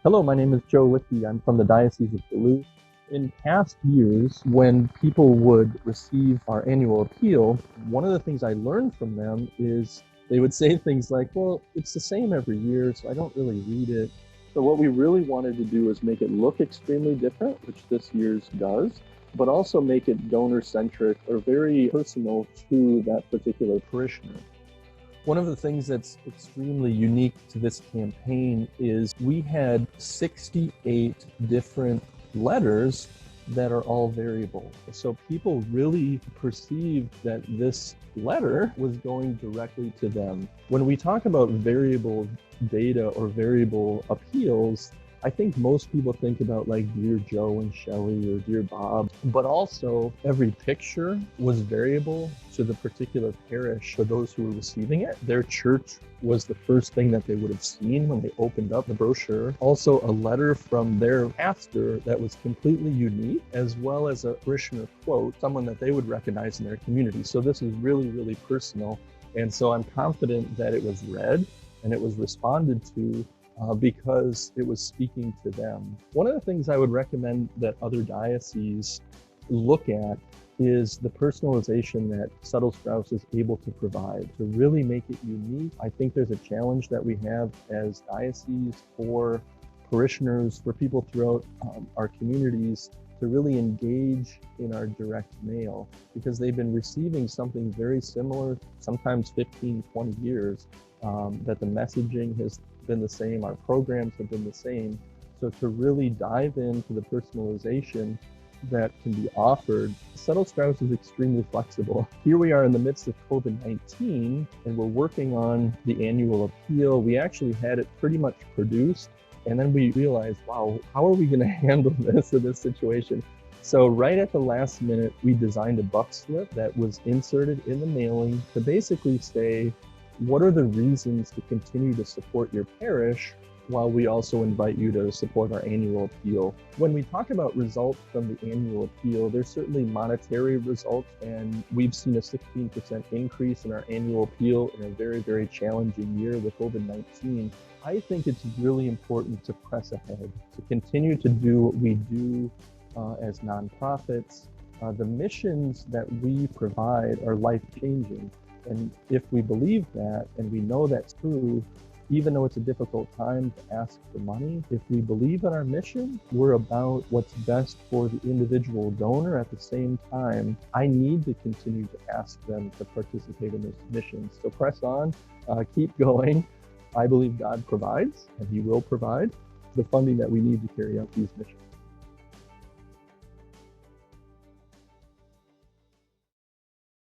Hello, my name is Joe Licky. I'm from the Diocese of Duluth. In past years, when people would receive our annual appeal, one of the things I learned from them is they would say things like, well, it's the same every year, so I don't really read it. So what we really wanted to do is make it look extremely different, which this year's does, but also make it donor-centric or very personal to that particular parishioner. One of the things that's extremely unique to this campaign is we had 68 different letters that are all variable. So people really perceived that this letter was going directly to them. When we talk about variable data or variable appeals, I think most people think about like Dear Joe and Shelley or Dear Bob, but also every picture was variable to the particular parish for those who were receiving it. Their church was the first thing that they would have seen when they opened up the brochure. Also a letter from their pastor that was completely unique, as well as a parishioner quote, someone that they would recognize in their community. So this is really, really personal. And so I'm confident that it was read and it was responded to because it was speaking to them. One of the things I would recommend that other dioceses look at is the personalization that Suttle-Straus is able to provide to really make it unique. I think there's a challenge that we have as dioceses for parishioners, for people throughout our communities to really engage in our direct mail because they've been receiving something very similar, sometimes 15, 20 years, that the messaging has been the same, our programs have been the same. So to really dive into the personalization that can be offered, Suttle-Straus is extremely flexible. Here we are in the midst of COVID-19 and we're working on the annual appeal. We actually had it pretty much produced and then we realized, wow, how are we going to handle this in this situation? So right at the last minute, we designed a buck slip that was inserted in the mailing to basically say, what are the reasons to continue to support your parish while we also invite you to support our annual appeal? When we talk about results from the annual appeal, there's certainly monetary results, and we've seen a 16% increase in our annual appeal in a very, very challenging year with COVID-19. I think it's really important to press ahead, to continue to do what we do as nonprofits. The missions that we provide are life-changing. And if we believe that, and we know that's true, even though it's a difficult time to ask for money, if we believe in our mission, we're about what's best for the individual donor. At the same time, I need to continue to ask them to participate in those missions. So press on, keep going. I believe God provides, and He will provide the funding that we need to carry out these missions.